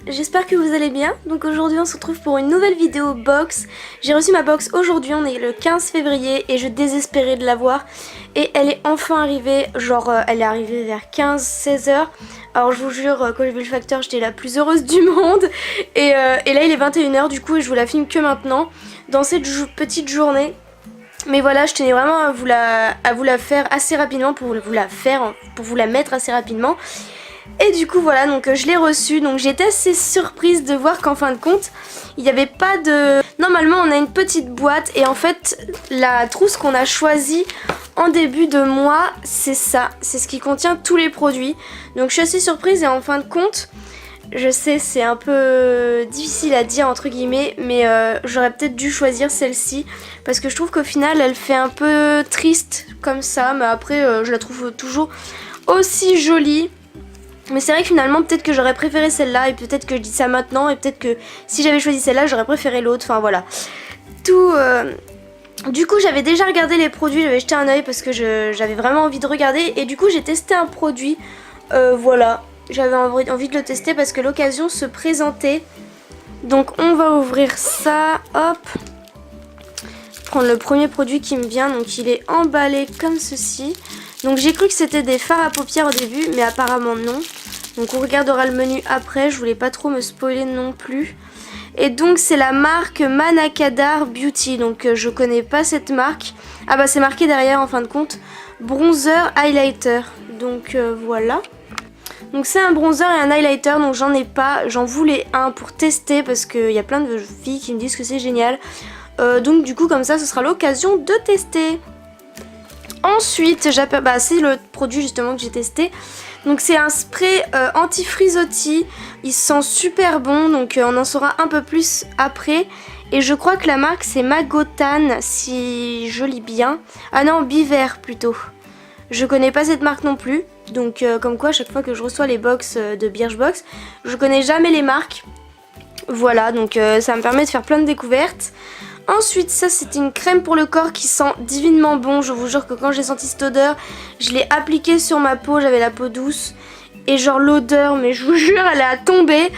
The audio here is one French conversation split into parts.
j'espère que vous allez bien. Donc aujourd'hui on se retrouve pour une nouvelle vidéo box. J'ai reçu ma box aujourd'hui, on est le 15 février et je désespérais de l'avoir. Et elle est enfin arrivée, genre elle est arrivée vers 15-16 heures. Alors je vous jure, quand j'ai vu le facteur j'étais la plus heureuse du monde. Et là il est 21 heures du coup et je vous la filme que maintenant, dans cette petite journée. Mais voilà, je tenais vraiment à vous la faire assez rapidement pour vous la mettre assez rapidement. Et du coup voilà, donc je l'ai reçue, donc j'étais assez surprise de voir qu'en fin de compte il n'y avait pas de... Normalement on a une petite boîte et en fait la trousse qu'on a choisie en début de mois c'est ça, c'est ce qui contient tous les produits. Donc je suis assez surprise et en fin de compte, je sais c'est un peu difficile à dire entre guillemets, mais j'aurais peut-être dû choisir celle-ci parce que je trouve qu'au final elle fait un peu triste comme ça, mais après je la trouve toujours aussi jolie. Mais c'est vrai que finalement peut-être que j'aurais préféré celle-là et peut-être que je dis ça maintenant et peut-être que si j'avais choisi celle-là j'aurais préféré l'autre, enfin voilà. Du coup j'avais déjà regardé les produits, j'avais jeté un oeil parce que j'avais vraiment envie de regarder et du coup j'ai testé un produit, voilà. J'avais envie de le tester parce que l'occasion se présentait. Donc on va ouvrir ça, hop. Prendre le premier produit qui me vient, donc il est emballé comme ceci. Donc j'ai cru que c'était des fards à paupières au début, mais apparemment non. Donc on regardera le menu après, je voulais pas trop me spoiler non plus. Et donc c'est la marque Manakadar Beauty, donc je connais pas cette marque. Ah bah c'est marqué derrière en fin de compte, bronzer highlighter, donc voilà. Donc c'est un bronzer et un highlighter, donc j'en ai pas, j'en voulais un pour tester parce qu'il y a plein de filles qui me disent que c'est génial. Donc du coup comme ça ce sera l'occasion de tester. Ensuite, c'est le produit justement que j'ai testé. Donc c'est un spray anti-frisottis. Il sent super bon, donc on en saura un peu plus après. Et je crois que la marque c'est Magotan, si je lis bien. Ah non, Biver plutôt. Je connais pas cette marque non plus. Donc comme quoi, à chaque fois que je reçois les box de Birchbox, je connais jamais les marques. Voilà, donc ça me permet de faire plein de découvertes. Ensuite, ça c'est une crème pour le corps qui sent divinement bon. Je vous jure que quand j'ai senti cette odeur, je l'ai appliquée sur ma peau, j'avais la peau douce. Et genre l'odeur, mais je vous jure, elle est à tomber.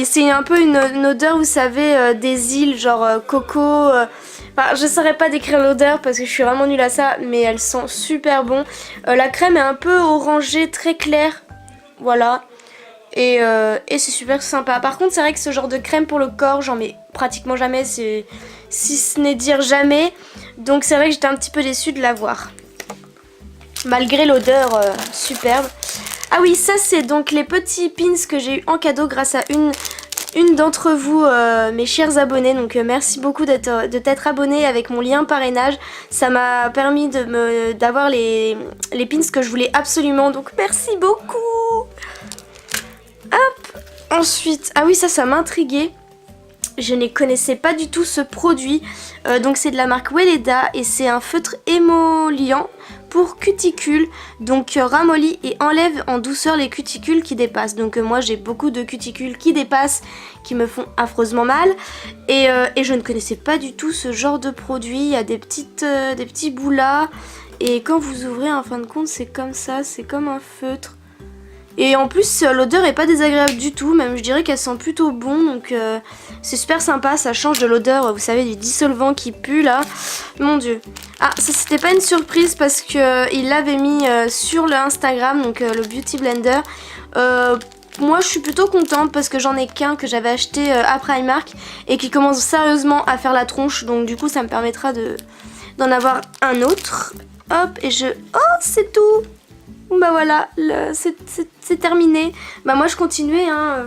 C'est un peu une odeur, vous savez, des îles, genre coco. Enfin, je saurais pas décrire l'odeur parce que je suis vraiment nulle à ça, mais elle sent super bon. La crème est un peu orangée, très claire. Voilà. Et c'est super sympa. Par contre, c'est vrai que ce genre de crème pour le corps, j'en mets pratiquement jamais, si ce n'est dire jamais. Donc c'est vrai que j'étais un petit peu déçue de l'avoir. Malgré l'odeur superbe. Ah oui, ça c'est donc les petits pins que j'ai eu en cadeau grâce à une d'entre vous, mes chers abonnés. Donc merci beaucoup de t'être abonné avec mon lien parrainage. Ça m'a permis d'avoir les pins que je voulais absolument. Donc merci beaucoup. Hop. Ensuite, ah oui, ça m'intriguait. Je ne connaissais pas du tout ce produit. Donc c'est de la marque Weleda et c'est un feutre émollient pour cuticules. Donc ramollit et enlève en douceur les cuticules qui dépassent. Donc moi j'ai beaucoup de cuticules qui dépassent, qui me font affreusement mal. Et je ne connaissais pas du tout ce genre de produit. Il y a des petits bouts là. Et quand vous ouvrez en fin de compte c'est comme ça, c'est comme un feutre. Et en plus l'odeur est pas désagréable du tout, même je dirais qu'elle sent plutôt bon, donc c'est super sympa, ça change de l'odeur, vous savez, du dissolvant qui pue là, mon dieu. Ah, ça c'était pas une surprise parce que il l'avait mis sur le Instagram, donc le Beauty Blender. Moi je suis plutôt contente parce que j'en ai qu'un que j'avais acheté à Primark et qui commence sérieusement à faire la tronche, donc du coup ça me permettra d'en avoir un autre. Hop, et oh, c'est tout! Bah voilà, c'est terminé. Bah moi je continuais hein.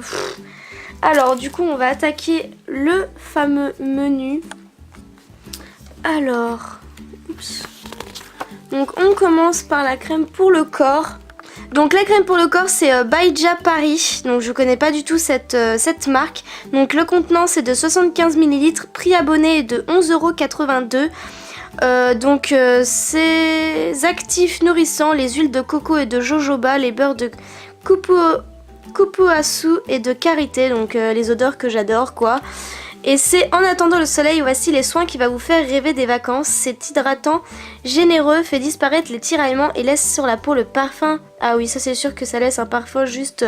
Alors du coup on va attaquer le fameux menu. Alors, oups. Donc on commence par la crème pour le corps. Donc la crème pour le corps c'est Baija Paris. Donc je connais pas du tout cette marque. Donc le contenant c'est de 75 ml. Prix abonné est de 11,82 €. Donc ces actifs nourrissants, les huiles de coco et de jojoba, les beurres de kupuasu et de karité, donc les odeurs que j'adore quoi. Et c'est en attendant le soleil, voici les soins qui va vous faire rêver des vacances. C'est hydratant, généreux, fait disparaître les tiraillements et laisse sur la peau le parfum. Ah oui, ça c'est sûr que ça laisse un parfum juste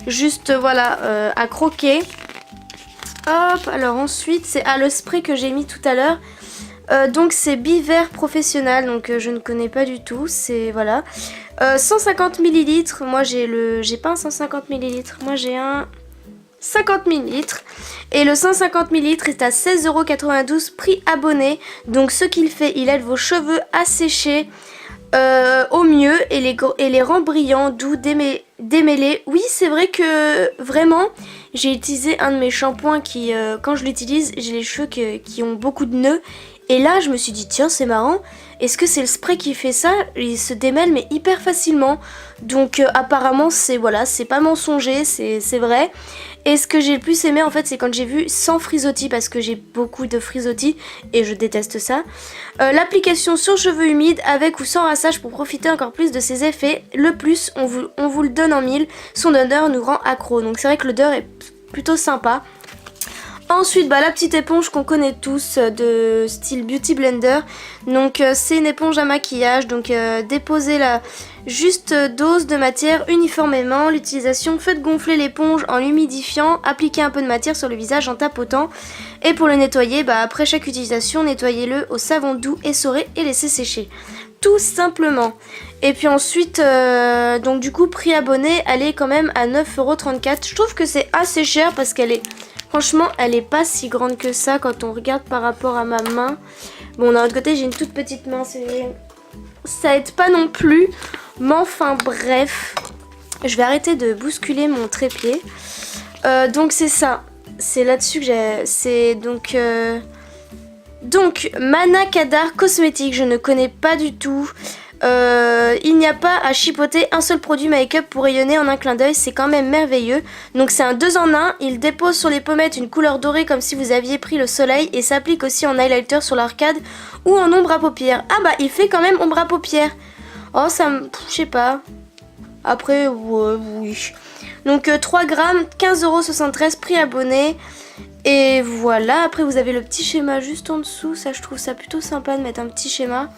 juste voilà à croquer. Hop, alors ensuite c'est le spray que j'ai mis tout à l'heure. Donc c'est Biver Professionnel, donc je ne connais pas du tout, c'est voilà. 150 ml, moi j'ai pas un 150 ml, moi j'ai un 50 ml. Et le 150 ml est à 16,92 € prix abonné. Donc ce qu'il fait, il aide vos cheveux à sécher au mieux et les rend brillants, doux, démêlés. Oui, c'est vrai que vraiment, j'ai utilisé un de mes shampoings qui, quand je l'utilise, j'ai les cheveux qui ont beaucoup de nœuds. Et là, je me suis dit, tiens, c'est marrant, est-ce que c'est le spray qui fait ça? Il se démêle, mais hyper facilement. Donc, apparemment, c'est voilà, c'est pas mensonger, c'est vrai. Et ce que j'ai le plus aimé, en fait, c'est quand j'ai vu sans frisottis, parce que j'ai beaucoup de frisottis, et je déteste ça. L'application sur cheveux humides, avec ou sans rinçage, pour profiter encore plus de ses effets. Le plus, on vous le donne en mille. Son odeur nous rend accro. Donc, c'est vrai que l'odeur est plutôt sympa. Ensuite, la petite éponge qu'on connaît tous de style Beauty Blender. Donc c'est une éponge à maquillage. Donc déposez la juste dose de matière uniformément. L'utilisation, faites gonfler l'éponge en l'humidifiant. Appliquez un peu de matière sur le visage en tapotant. Et pour le nettoyer, après chaque utilisation, nettoyez-le au savon doux, essorez et laissez sécher. Tout simplement. Et puis ensuite, donc du coup, prix abonné, elle est quand même à 9,34 €. Je trouve que c'est assez cher parce qu'elle est... Franchement, elle est pas si grande que ça quand on regarde par rapport à ma main. Bon, d'un autre côté, j'ai une toute petite main. Ça aide pas non plus. Mais enfin, bref. Je vais arrêter de bousculer mon trépied. Donc, c'est ça. C'est là-dessus que j'ai... C'est donc... Donc, Mana Kadar Cosmétique. Je ne connais pas du tout. Il n'y a pas à chipoter un seul produit make-up pour rayonner en un clin d'œil, c'est quand même merveilleux. Donc c'est un 2 en 1, il dépose sur les pommettes une couleur dorée comme si vous aviez pris le soleil et s'applique aussi en highlighter sur l'arcade ou en ombre à paupières. Ah il fait quand même ombre à paupières. Oh ça me... je sais pas. Après oui. Donc 3 grammes, 15,73 € prix abonné. Et voilà, après vous avez le petit schéma juste en dessous, ça je trouve ça plutôt sympa de mettre un petit schéma.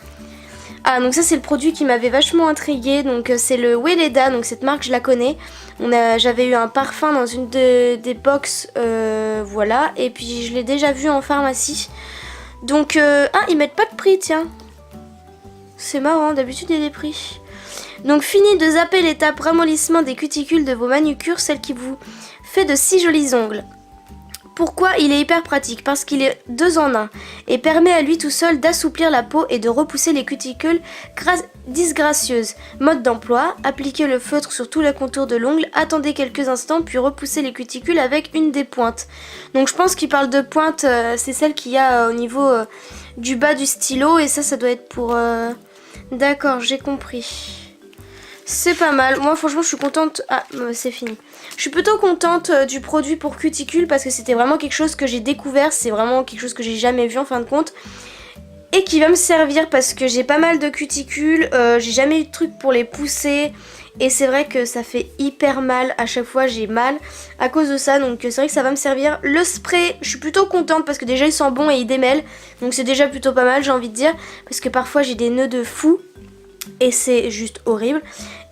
Ah donc ça c'est le produit qui m'avait vachement intriguée, donc c'est le Weleda, donc cette marque je la connais. J'avais eu un parfum dans une des box, voilà, et puis je l'ai déjà vu en pharmacie. Donc, ils mettent pas de prix, tiens. C'est marrant, d'habitude il y a des prix. Donc fini de zapper l'étape ramollissement des cuticules de vos manucures, celle qui vous fait de si jolis ongles. Pourquoi il est hyper pratique? Parce qu'il est 2 en 1 et permet à lui tout seul d'assouplir la peau et de repousser les cuticules disgracieuses. Mode d'emploi, appliquez le feutre sur tout le contour de l'ongle, attendez quelques instants puis repoussez les cuticules avec une des pointes. Donc je pense qu'il parle de pointe, c'est celle qu'il y a au niveau du bas du stylo et ça doit être pour... D'accord, j'ai compris. C'est pas mal. Moi franchement je suis contente. Ah c'est fini. Je suis plutôt contente du produit pour cuticules parce que c'était vraiment quelque chose que j'ai découvert. C'est vraiment quelque chose que j'ai jamais vu en fin de compte. Et qui va me servir parce que j'ai pas mal de cuticules. J'ai jamais eu de truc pour les pousser. Et c'est vrai que ça fait hyper mal. À chaque fois j'ai mal à cause de ça. Donc c'est vrai que ça va me servir. Le spray, je suis plutôt contente parce que déjà il sent bon et il démêle. Donc c'est déjà plutôt pas mal j'ai envie de dire. Parce que parfois j'ai des nœuds de fou. Et c'est juste horrible.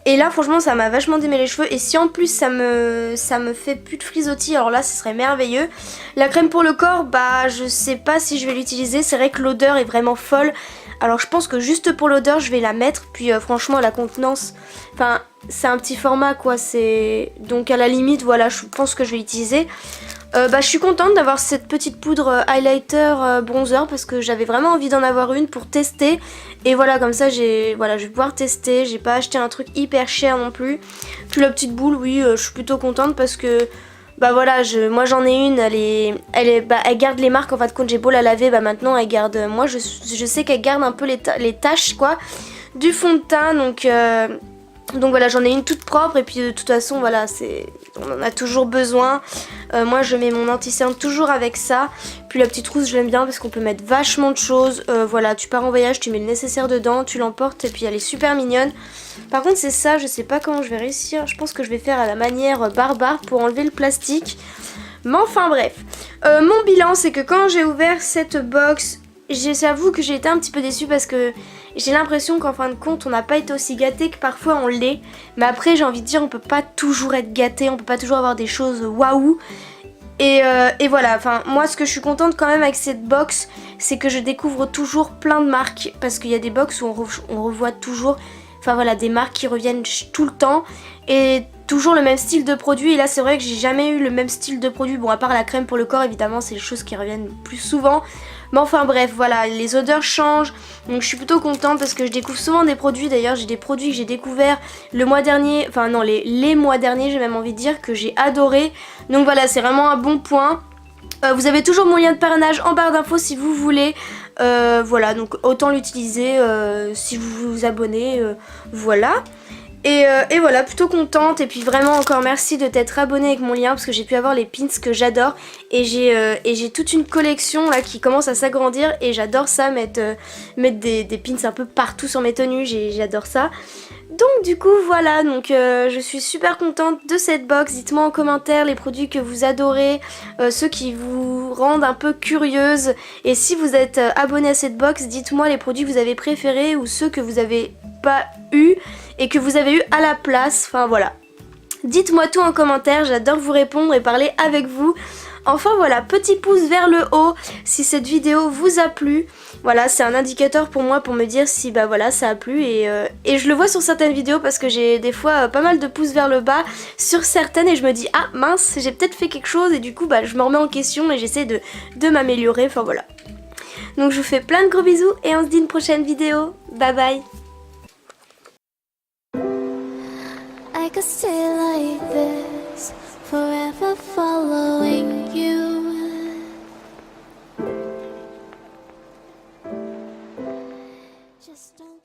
Et là franchement ça m'a vachement démêlé les cheveux. Et si en plus ça me fait plus de frisottis, alors là ce serait merveilleux. La crème pour le corps, je sais pas si je vais l'utiliser. C'est vrai que l'odeur est vraiment folle. Alors je pense que juste pour l'odeur je vais la mettre. Puis franchement la contenance, enfin c'est un petit format quoi. Donc à la limite voilà, je pense que je vais l'utiliser. Je suis contente d'avoir cette petite poudre highlighter bronzer parce que j'avais vraiment envie d'en avoir une pour tester. Et voilà, comme ça je vais pouvoir tester. J'ai pas acheté un truc hyper cher non plus. Puis la petite boule, oui, je suis plutôt contente parce que voilà, moi j'en ai une, elle garde les marques en fin de compte. J'ai beau la laver, maintenant elle garde. Moi je sais qu'elle garde un peu les taches quoi du fond de teint, donc voilà, j'en ai une toute propre et puis de toute façon voilà, on en a toujours besoin. Moi je mets mon anti-cerne toujours avec ça. Puis la petite trousse je l'aime bien parce qu'on peut mettre vachement de choses. Voilà, tu pars en voyage, tu mets le nécessaire dedans, tu l'emportes et puis elle est super mignonne. Par contre c'est ça, je sais pas comment je vais réussir. Je pense que je vais faire à la manière barbare pour enlever le plastique. Mais enfin bref. Mon bilan c'est que quand j'ai ouvert cette box, j'avoue que j'ai été un petit peu déçue parce que j'ai l'impression qu'en fin de compte on n'a pas été aussi gâté que parfois on l'est. Mais après j'ai envie de dire on peut pas toujours être gâté, on peut pas toujours avoir des choses waouh. Et voilà, enfin moi ce que je suis contente quand même avec cette box, c'est que je découvre toujours plein de marques. Parce qu'il y a des box où on revoit toujours, enfin voilà, des marques qui reviennent tout le temps. Et toujours le même style de produit. Et là c'est vrai que j'ai jamais eu le même style de produit. Bon, à part la crème pour le corps évidemment, c'est les choses qui reviennent plus souvent. Mais enfin bref, voilà, les odeurs changent. Donc je suis plutôt contente parce que je découvre souvent des produits. D'ailleurs j'ai des produits que j'ai découverts le mois dernier, enfin non, les mois derniers, j'ai même envie de dire, que j'ai adoré. Donc voilà, c'est vraiment un bon point. Vous avez toujours mon lien de parrainage en barre d'infos si vous voulez. Voilà, donc autant l'utiliser si vous vous abonnez. Voilà. Et voilà, plutôt contente. Et puis vraiment encore merci de t'être abonné avec mon lien, parce que j'ai pu avoir les pins que j'adore. Et j'ai toute une collection là qui commence à s'agrandir. Et j'adore ça, mettre des pins un peu partout sur mes tenues. J'adore ça. Donc du coup voilà, donc je suis super contente de cette box. Dites-moi en commentaire les produits que vous adorez, ceux qui vous rendent un peu curieuse. Et si vous êtes abonné à cette box, dites-moi les produits que vous avez préférés ou ceux que vous n'avez pas eu et que vous avez eu à la place. Enfin voilà, dites-moi tout en commentaire, j'adore vous répondre et parler avec vous. Enfin voilà, petit pouce vers le haut si cette vidéo vous a plu. Voilà, c'est un indicateur pour moi pour me dire si bah voilà ça a plu. Et je le vois sur certaines vidéos parce que j'ai des fois pas mal de pouces vers le bas sur certaines. Et je me dis ah mince, j'ai peut-être fait quelque chose. Et du coup bah je me remets en question et j'essaie de m'améliorer. Enfin voilà. Donc je vous fais plein de gros bisous et on se dit une prochaine vidéo. Bye bye. I could stay like this, forever following you. Just don't